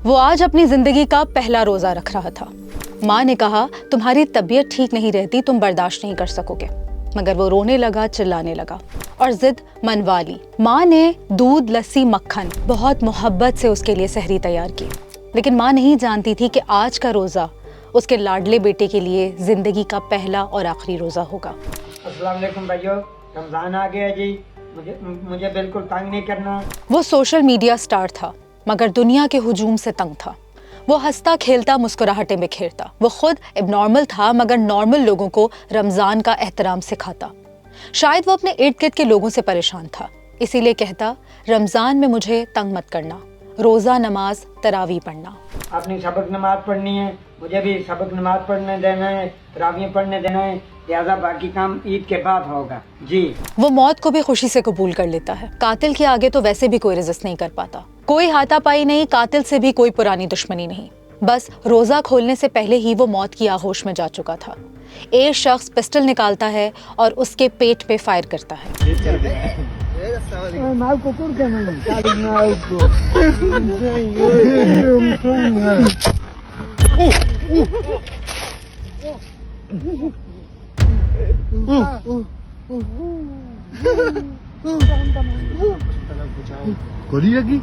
वो आज अपनी जिंदगी का पहला रोजा रख रहा था। माँ ने कहा, तुम्हारी तबीयत ठीक नहीं रहती, तुम बर्दाश्त नहीं कर सकोगे। मगर वो रोने लगा, चिल्लाने लगा और जिद मनवा ली। माँ ने दूध, लस्सी, मक्खन बहुत मोहब्बत से उसके लिए सहरी तैयार की। लेकिन माँ नहीं जानती थी कि आज का रोजा उसके लाडले बेटे के लिए जिंदगी का पहला और आखिरी रोजा होगा। अस्सलाम वालेकुम भाइयों, रमजान आ गया जी, मुझे बिल्कुल तंग नहीं करना। वो सोशल मीडिया स्टार था मगर दुनिया के हुजूम से तंग था। वो हंसता खेलता मुस्कुराहटे में खेलता। वो खुद एबनॉर्मल था मगर नॉर्मल लोगों को रमजान का एहतराम सिखाता। शायद वो अपने इर्द गिर्द के लोगों से परेशान था, इसीलिए कहता, रमजान में मुझे तंग मत करना, रोजा, नमाज, तरावी पढ़ना। आपने सबक नमाज पढ़नी है, मुझे भी सबक नमाज पढ़ने देना है, तरावी पढ़ने देना है, लिहाजा बाकी काम ईद के बाद होगा जी। वो मौत को भी खुशी से कबूल कर लेता है। कातिल के आगे तो वैसे भी कोई रेजिस्ट नहीं कर पाता। कोई हाथापाई नहीं, कातिल से भी कोई पुरानी दुश्मनी नहीं। बस रोजा खोलने से पहले ही वो मौत की आगोश में जा चुका था। एक शख्स पिस्टल निकालता है और उसके पेट पे फायर करता है। गोली लगी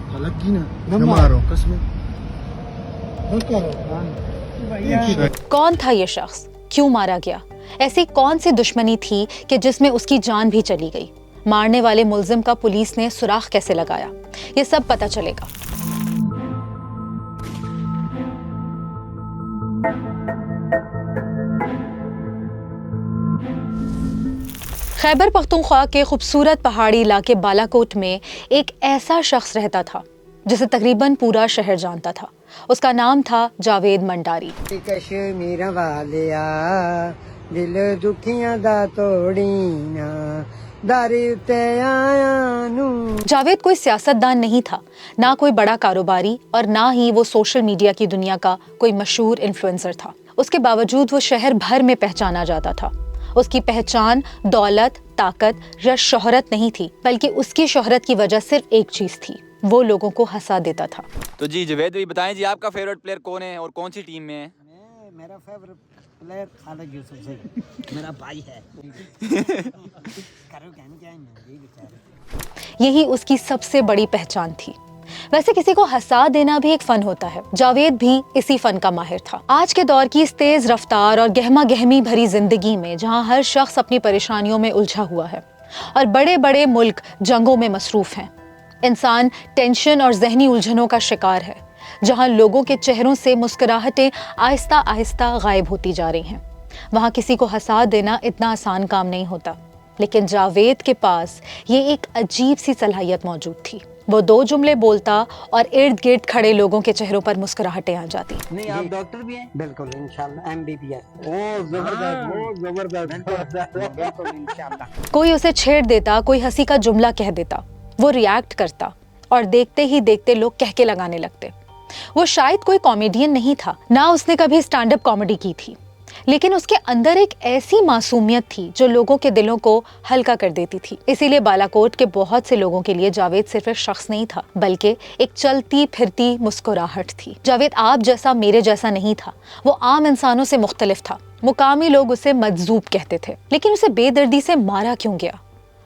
ना मारो कसम। कौन था ये शख्स? क्यों मारा गया? ऐसी कौन सी दुश्मनी थी कि जिसमें उसकी जान भी चली गई? मारने वाले मुल्जिम का पुलिस ने सुराख कैसे लगाया? ये सब पता चलेगा। खैबर पख्तूनख्वा के खूबसूरत पहाड़ी इलाके बालाकोट में एक ऐसा शख्स रहता था जिसे तकरीबन पूरा शहर जानता था। उसका नाम था जावेद मंडारी। कश्मीर वालिया दिल दुखियां दा तोड़ीना दारी उते आया नू। जावेद कोई सियासतदान नहीं था, ना कोई बड़ा कारोबारी और ना ही वो सोशल मीडिया की दुनिया का कोई मशहूर इन्फ्लुएंसर था। उसके बावजूद वो शहर भर में पहचाना जाता था। उसकी पहचान दौलत, ताकत या शोहरत नहीं थी, बल्कि उसकी शोहरत की वजह सिर्फ एक चीज थी, वो लोगों को हंसा देता था। तो जी जावेद भाई बताएं जी, आपका फेवरेट प्लेयर कौन है और कौन सी टीम में है? मेरा फेवरेट प्लेयर खालिद यूसुफ से मेरा भाई है। करो क्या बेचारे। यही उसकी सबसे बड़ी पहचान थी। वैसे किसी को हंसा देना भी एक फन होता है। जावेद भी इसी फन का माहिर था। आज के दौर की इस तेज रफ्तार और गहमा गहमी भरी जिंदगी में, जहां हर शख्स अपनी परेशानियों में उलझा हुआ है और बड़े बड़े मुल्क जंगों में मसरूफ हैं, इंसान टेंशन और जहनी उलझनों का शिकार है, जहां लोगों के चेहरों से मुस्कुराहटें आहिस्ता आहिस्ता गायब होती जा रही हैं, वहां किसी को हंसा देना इतना आसान काम नहीं होता। लेकिन जावेद के पास ये एक अजीब सी सलाहियत मौजूद थी। वो दो जुमले बोलता और इर्द गिर्द खड़े लोगों के चेहरों पर मुस्कुराहटें आ जाती। नहीं, आप डॉक्टर भी हैं? बिल्कुल इंशाल्लाह, MBBS। ओ जबरदस्त, बिल्कुल इंशाल्लाह। कोई उसे छेड़ देता, कोई हंसी का जुमला कह देता, वो रिएक्ट करता और देखते ही देखते लोग कहके लगाने लगते। वो शायद कोई कॉमेडियन नहीं था, ना उसने कभी स्टैंड अप कॉमेडी की थी, लेकिन उसके अंदर एक ऐसी मासूमियत थी जो लोगों के दिलों को हल्का कर देती थी। इसीलिए बालाकोट के बहुत से लोगों के लिए जावेद सिर्फ एक शख्स नहीं था, बल्कि एक चलती फिरती मुस्कुराहट थी। जावेद आप जैसा, मेरे जैसा नहीं था। वो आम इंसानों से मुख्तलिफ था। मुकामी लोग उसे मजजूब कहते थे। लेकिन उसे बेदर्दी से मारा क्यों गया?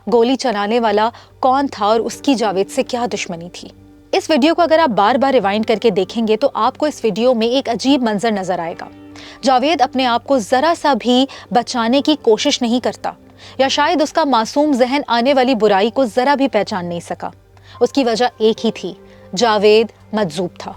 गोली चलाने वाला कौन था और उसकी जावेद से क्या दुश्मनी थी? इस वीडियो को अगर आप बार बार रिवाइंड करके देखेंगे तो आपको इस वीडियो में एक अजीब मंजर नजर आएगा। जावेद अपने आप को जरा सा भी बचाने की कोशिश नहीं करता, या शायद उसका मासूम जहन आने वाली बुराई को जरा भी पहचान नहीं सका। उसकी वजह एक ही थी, जावेद मजजूब था।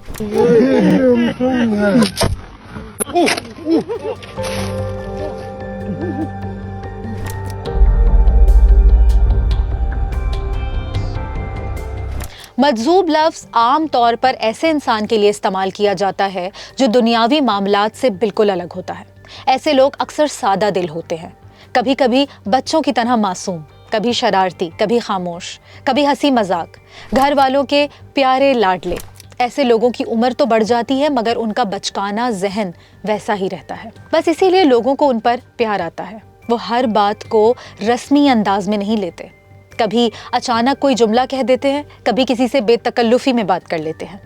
मजजूब लफ्ज़ आम तौर पर ऐसे इंसान के लिए इस्तेमाल किया जाता है जो दुनियावी मामलात से बिल्कुल अलग होता है। ऐसे लोग अक्सर सादा दिल होते हैं, कभी कभी बच्चों की तरह मासूम, कभी शरारती, कभी खामोश, कभी हंसी मजाक, घर वालों के प्यारे लाडले। ऐसे लोगों की उम्र तो बढ़ जाती है मगर उनका बचकाना जहन वैसा ही रहता है। बस इसीलिए लोगों को उन पर प्यार आता है। वो हर बात को रस्मी अंदाज में नहीं लेते, कभी अचानक कोई जुमला कह देते हैं, कभी किसी से बेतकल्लुफी में बात कर लेते हैं।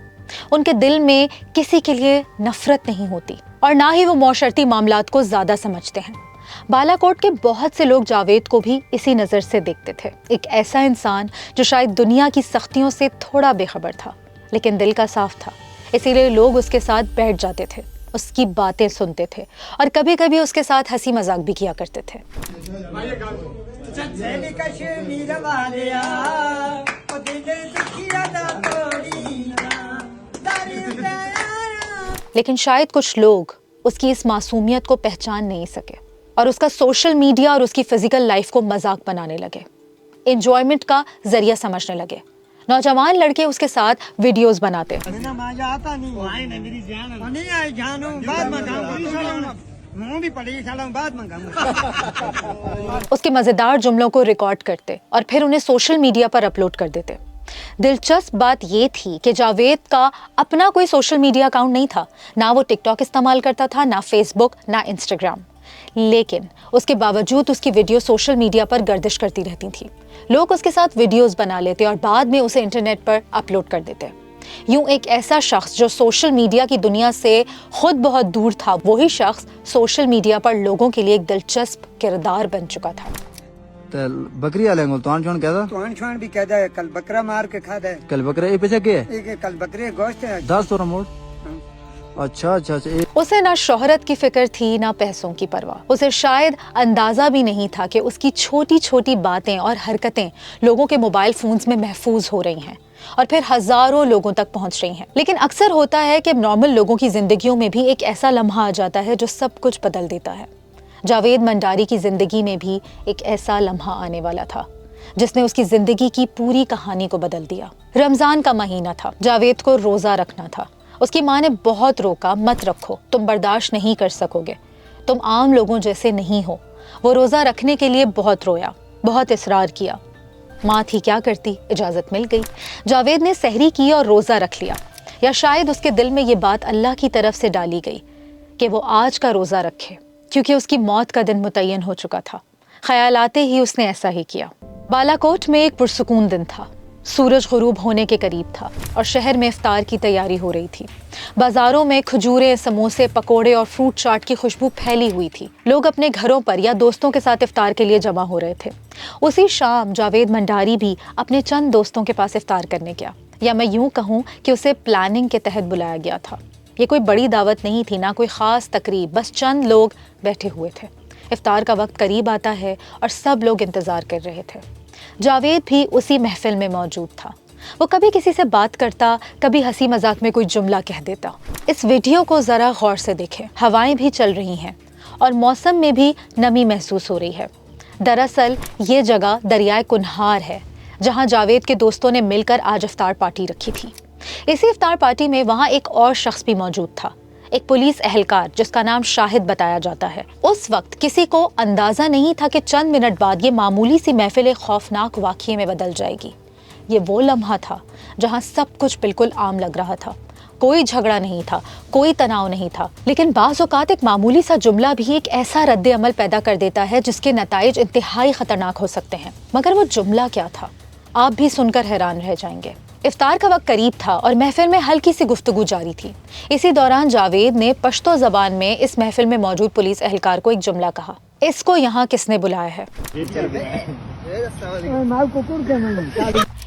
उनके दिल में किसी के लिए नफरत नहीं होती और ना ही वो मौशरती मामलात को ज्यादा समझते हैं। बालाकोट के बहुत से लोग जावेद को भी इसी नज़र से देखते थे, एक ऐसा इंसान जो शायद दुनिया की सख्तियों से थोड़ा बेखबर था लेकिन दिल का साफ था। इसीलिए लोग उसके साथ बैठ जाते थे, उसकी बातें सुनते थे और कभी कभी उसके साथ हंसी मजाक भी किया करते थे। लेकिन शायद कुछ लोग उसकी इस मासूमियत को पहचान नहीं सके और उसका सोशल मीडिया और उसकी फिजिकल लाइफ को मजाक बनाने लगे, एंजॉयमेंट का जरिया समझने लगे। नौजवान लड़के उसके साथ वीडियोस बनाते। उसके मजेदार जुमलों को रिकॉर्ड करते और फिर उन्हें सोशल मीडिया पर अपलोड कर देते। दिलचस्प बात यह थी कि जावेद का अपना कोई सोशल मीडिया अकाउंट नहीं था, ना वो टिकटॉक इस्तेमाल करता था, ना फेसबुक, ना इंस्टाग्राम। लेकिन उसके बावजूद उसकी वीडियो सोशल मीडिया पर गर्दिश करती रहती थी। लोग उसके साथ वीडियोस बना लेते और बाद में उसे इंटरनेट पर अपलोड कर देते। यूं एक ऐसा शख्स जो सोशल मीडिया की दुनिया से खुद बहुत दूर था, वही शख्स सोशल मीडिया पर लोगों के लिए एक दिलचस्प किरदार बन चुका था। बकरी आलेंगे तोहान छोन कहदा तोहान भी कहदा है, कल बकरा मार के खाता है। कल बकरा ये पीछे के है? एक कल बकरे गोश्त है। 10 मोड़। अच्छा। उसे ना शोहरत की फिक्र थी ना पैसों की परवाह। उसे शायद अंदाजा भी नहीं था कि उसकी छोटी छोटी बातें और हरकतें लोगों के मोबाइल फोन्स में महफूज हो रही हैं और फिर हजारों लोगों तक पहुंच रही हैं। लेकिन अक्सर होता है कि नॉर्मल लोगों की जिंदगियों में भी एक ऐसा लम्हा आ जाता है जो सब कुछ बदल देता है। जावेद मंडारी की जिंदगी में भी एक ऐसा लम्हा आने वाला था जिसने उसकी जिंदगी की पूरी कहानी को बदल दिया। रमजान का महीना था, जावेद को रोजा रखना था। उसकी माँ ने बहुत रोका, मत रखो, तुम बर्दाश्त नहीं कर सकोगे, तुम आम लोगों जैसे नहीं हो। वो रोजा रखने के लिए बहुत रोया, बहुत इसरार किया। माँ थी, क्या करती, इजाजत मिल गई। जावेद ने सहरी की और रोजा रख लिया, या शायद उसके दिल में ये बात अल्लाह की तरफ से डाली गई कि वो आज का रोजा रखे, क्योंकि उसकी मौत का दिन मुतय्यन हो चुका था। ख्याल आते ही उसने ऐसा ही किया। बालाकोट में एक पुरसुकून दिन था, सूरज गुरूब होने के करीब था और शहर में इफ्तार की तैयारी हो रही थी। बाजारों में खजूरें, समोसे, पकोड़े और फ्रूट चाट की खुशबू फैली हुई थी। लोग अपने घरों पर या दोस्तों के साथ इफ्तार के लिए जमा हो रहे थे। उसी शाम जावेद मंडारी भी अपने चंद दोस्तों के पास इफ्तार करने गया, या मैं यूं कहूं कि उसे प्लानिंग के तहत बुलाया गया था। ये कोई बड़ी दावत नहीं थी, ना कोई खास तकरीब, बस चंद लोग बैठे हुए थे। इफ्तार का वक्त करीब आता है और सब लोग इंतजार कर रहे थे। जावेद भी उसी महफिल में मौजूद था। वो कभी किसी से बात करता, कभी हंसी मजाक में कोई जुमला कह देता। इस वीडियो को जरा गौर से देखें। हवाएं भी चल रही हैं और मौसम में भी नमी महसूस हो रही है। दरअसल ये जगह दरियाए कुन्हार है, जहां जावेद के दोस्तों ने मिलकर आज इफ्तार पार्टी रखी थी। इसी इफ्तार पार्टी में वहां एक और शख्स भी मौजूद था, एक पुलिस एहलकार जिसका नाम शाहिद बताया जाता है। उस वक्त किसी को अंदाजा नहीं था कि चंद मिनट बाद ये मामूली सी महफिल एक खौफनाक वाक़ये में बदल जाएगी। ये वो लम्हा था जहां सब कुछ बिल्कुल आम लग रहा था। कोई झगड़ा नहीं था, कोई तनाव नहीं था, लेकिन बाज़ औक़ात एक मामूली सा जुमला भी एक ऐसा रद्द अमल पैदा कर देता है जिसके नताइज इंतहाई खतरनाक हो सकते हैं। मगर वो जुमला क्या था, आप भी सुनकर हैरान रह जाएंगे। इफ्तार का वक्त करीब था और महफिल में हल्की सी गुफ्तगू जारी थी। इसी दौरान जावेद ने पश्तो जबान में इस महफिल में मौजूद पुलिस एहलकार को एक जुमला कहा, इसको यहाँ किसने बुलाया है।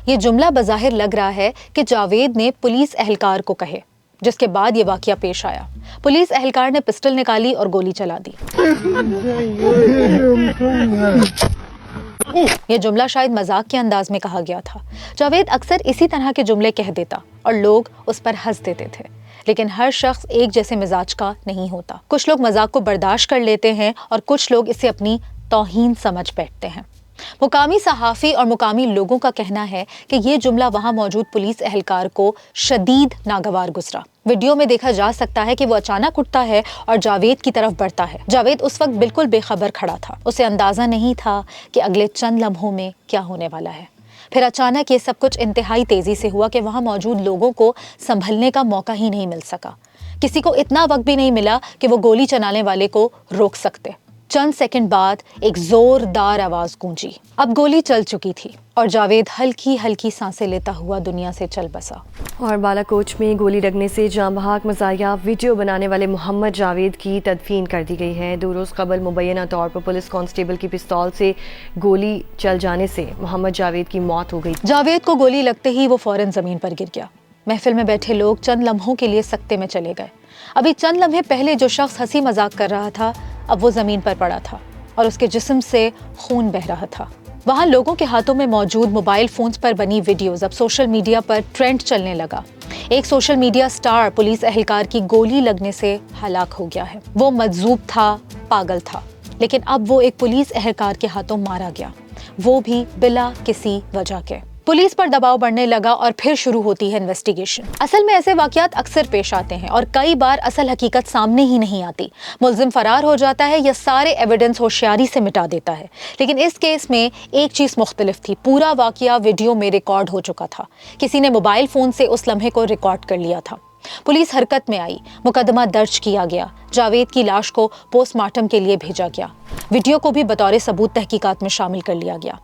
ये जुमला बज़ाहिर लग रहा है कि जावेद ने पुलिस एहलकार को कहे, जिसके बाद ये वाकया पेश आया। पुलिस एहलकार ने पिस्टल निकाली और गोली चला दी। ये जुमला शायद मजाक के अंदाज में कहा गया था। जावेद अक्सर इसी तरह के जुमले कह देता और लोग उस पर हंस देते थे। लेकिन हर शख्स एक जैसे मिजाज का नहीं होता। कुछ लोग मजाक को बर्दाश्त कर लेते हैं और कुछ लोग इसे अपनी तौहीन समझ बैठते हैं। मुकामी सहाफ़ी और मुकामी लोगों का कहना है कि ये जुमला वहां मौजूद पुलिस एहलकार को शदीद नागवार गुजरा। वीडियो में देखा जा सकता है कि वो अचानक उठता है और जावेद की तरफ बढ़ता है। जावेद उस वक्त बिल्कुल बेखबर खड़ा था। उसे अंदाजा नहीं था कि अगले चंद लम्हों में क्या होने वाला है। फिर अचानक ये सब कुछ इंतहाई तेजी से हुआ कि वहां मौजूद लोगों को संभलने का मौका ही नहीं मिल सका। किसी को इतना वक्त भी नहीं मिला कि वो गोली चलाने वाले को रोक सकते। चंद सेकंड बाद एक जोरदार आवाज गूंजी। अब गोली चल चुकी थी और जावेद हल्की हल्की सांसें लेता हुआ दुनिया से चल बसा। और बालाकोट में गोली लगने से जाँ बहक मज़ाहिया वीडियो बनाने वाले मोहम्मद जावेद की तदफीन कर दी गई है। 2 रोज़ कबल मुबैना तौर पर पुलिस कांस्टेबल की पिस्तौल से गोली चल जाने से मोहम्मद जावेद की मौत हो गई। जावेद को गोली लगते ही वो फौरन जमीन पर गिर गया। महफिल में बैठे लोग चंद लम्हों के लिए सकते में चले गए। अभी चंद लम्हे पहले जो शख्स हंसी मजाक कर रहा था अब वो जमीन पर पड़ा था और उसके जिस्म से खून बह रहा था। वहाँ लोगों के हाथों में मौजूद मोबाइल फोन्स पर बनी वीडियोस अब सोशल मीडिया पर ट्रेंड चलने लगा। एक सोशल मीडिया स्टार पुलिस एहलकार की गोली लगने से हलाक हो गया है। वो मजजूब था, पागल था, लेकिन अब वो एक पुलिस एहलकार के हाथों मारा गया, वो भी बिला किसी वजह के। पुलिस पर दबाव बढ़ने लगा और फिर शुरू होती है इन्वेस्टिगेशन। असल में ऐसे वाकयात अक्सर पेश आते हैं और कई बार असल हकीकत सामने ही नहीं आती। मुल्जिम फरार हो जाता है या सारे एविडेंस होशियारी से मिटा देता है। लेकिन इस केस में एक चीज मुख्तलिफ थी। पूरा वाकया वीडियो में रिकॉर्ड हो चुका था। किसी ने मोबाइल फोन से उस लम्हे को रिकॉर्ड कर लिया था। पुलिस हरकत में आई, मुकदमा दर्ज किया गया, जावेद की लाश को पोस्टमार्टम के लिए भेजा गया। वीडियो को भी बतौर सबूत तहकीकात में शामिल कर लिया गया।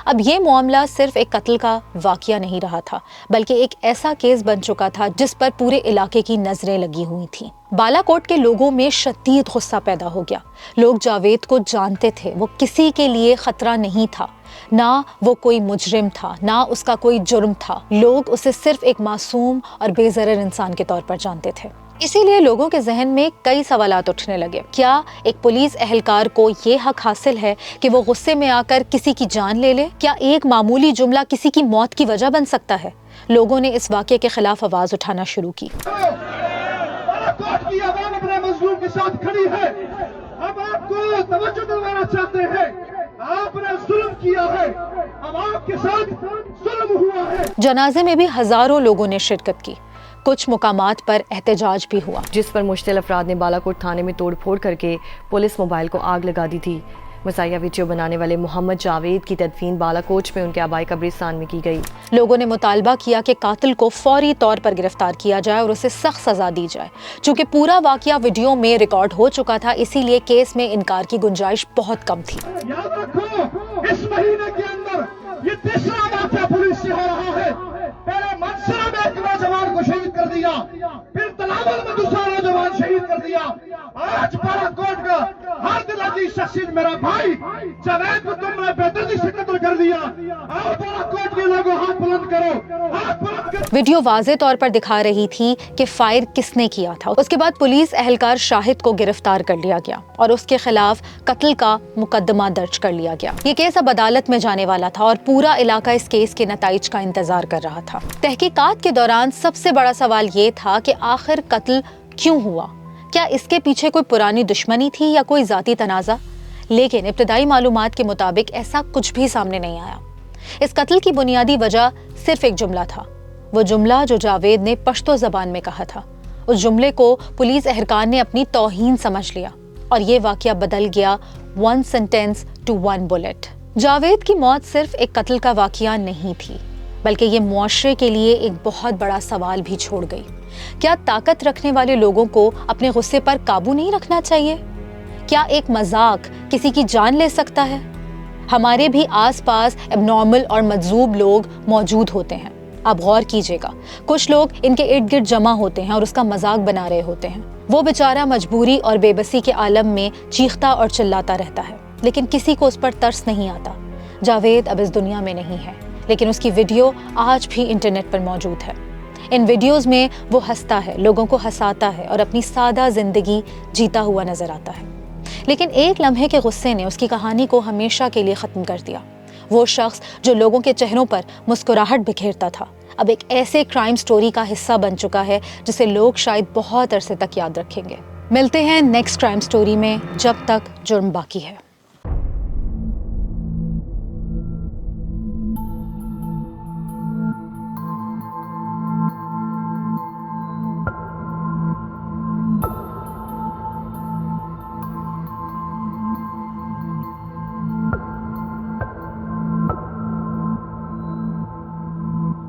अब ये मामला सिर्फ एक कत्ल का वाकया नहीं रहा था, बल्कि एक ऐसा केस बन चुका था जिस पर पूरे इलाके की नजरें लगी हुई थीं। बालाकोट के लोगों में शदीद गुस्सा पैदा हो गया। लोग जावेद को जानते थे, वो किसी के लिए खतरा नहीं था, ना वो कोई मुजरिम था, ना उसका कोई जुर्म था। लोग उसे सिर्फ एक मासूम और बेज़रर इंसान के तौर पर जानते थे। इसीलिए लोगों के जहन में कई सवालात उठने लगे। क्या एक पुलिस एहलकार को ये हक हासिल है कि वो गुस्से में आकर किसी की जान ले ले? क्या एक मामूली जुमला किसी की मौत की वजह बन सकता है? लोगों ने इस वाक़े के खिलाफ आवाज उठाना शुरू की। बालाकोट की आवाम अपने मजलूम के साथ खड़ी है। अब आपको तवज्जो दिलवाना चाहते हैं, आपने जुल्म किया है, अब आपके साथ जुल्म हुआ है। जनाजे में भी हजारों लोगों ने शिरकत की। कुछ मुकामात पर एहतजाज भी हुआ, जिस पर मुश्तिल अफराद ने बालाकोट थाने में तोड़फोड़ करके पुलिस मोबाइल को आग लगा दी थी। मज़ाहिया वीडियो बनाने वाले मोहम्मद जावेद की तदफीन बालाकोट में उनके आबाई कब्रिस्तान में की गई। लोगों ने मुतालबा किया कि कातिल को फौरी तौर पर गिरफ्तार किया जाए और उसे सख्त सजा दी जाए। चूंकि पूरा वाकया वीडियो में रिकॉर्ड हो चुका था, इसीलिए केस में इनकार की गुंजाइश बहुत कम थी। याद रखो, इस महीने के अंदर ये तीसरा वाकया पुलिस से हो रहा है। पहले मंसूरा में एक नौजवान को शहीद कर दिया, फिर तलावल में दूसरा नौजवान शहीद कर दिया। आज बालाकोट का हर दिल अजीज शख्सियत मेरा भाई जावेद को तुमने बेदर्दी से कत्ल कर दिया। और बालाकोट के लोगों हाथ बुलंद करो, हाथ बुलंद करो। वीडियो वाज़े तौर पर दिखा रही थी कि फायर किसने किया था। उसके बाद पुलिस एहलकार शाहिद को गिरफ्तार कर लिया गया और उसके खिलाफ कत्ल का मुकदमा दर्ज कर लिया गया। ये केस अब अदालत में जाने वाला था और पूरा इलाका इस केस के नताइज का इंतजार कर रहा था। तहकीकात के दौरान सबसे बड़ा सवाल ये था कि आखिर कत्ल क्यों हुआ? क्या इसके पीछे कोई पुरानी दुश्मनी थी या कोई जाती तनाज़ा? लेकिन इब्तदाई मालूमात के मुताबिक ऐसा कुछ भी सामने नहीं आया। इस कत्ल की बुनियादी वजह सिर्फ एक जुमला था, वो जुमला जो जावेद ने पश्तो ज़बान में कहा था। उस जुमले को पुलिस एहलकार ने अपनी तौहीन समझ लिया और ये वाकया बदल गया 1 सेंटेंस टू 1 बुलेट। जावेद की मौत सिर्फ एक कत्ल का वाकया नहीं थी, बल्कि ये मुआशरे के लिए एक बहुत बड़ा सवाल भी छोड़ गई। क्या ताकत रखने वाले लोगों को अपने गुस्से पर काबू नहीं रखना चाहिए? क्या एक मजाक किसी की जान ले सकता है? हमारे भी आसपास एबनॉर्मल और मजजूब लोग मौजूद होते हैं। आप गौर कीजिएगा, कुछ लोग इनके इर्द गिर्द जमा होते हैं और उसका मजाक बना रहे होते हैं। वो बेचारा मजबूरी और बेबसी के आलम में चीखता और चिल्लाता रहता है, लेकिन किसी को उस पर तरस नहीं आता। जावेद अब इस दुनिया में नहीं है, लेकिन उसकी वीडियो आज भी इंटरनेट पर मौजूद है। इन वीडियोस में वो हंसता है, लोगों को हंसाता है और अपनी सादा जिंदगी जीता हुआ नजर आता है। लेकिन एक लम्हे के गुस्से ने उसकी कहानी को हमेशा के लिए ख़त्म कर दिया। वो शख्स जो लोगों के चेहरों पर मुस्कुराहट बिखेरता था, अब एक ऐसे क्राइम स्टोरी का हिस्सा बन चुका है जिसे लोग शायद बहुत अरसे तक याद रखेंगे। मिलते हैं नेक्स्ट क्राइम स्टोरी में, जब तक जुर्म बाकी है।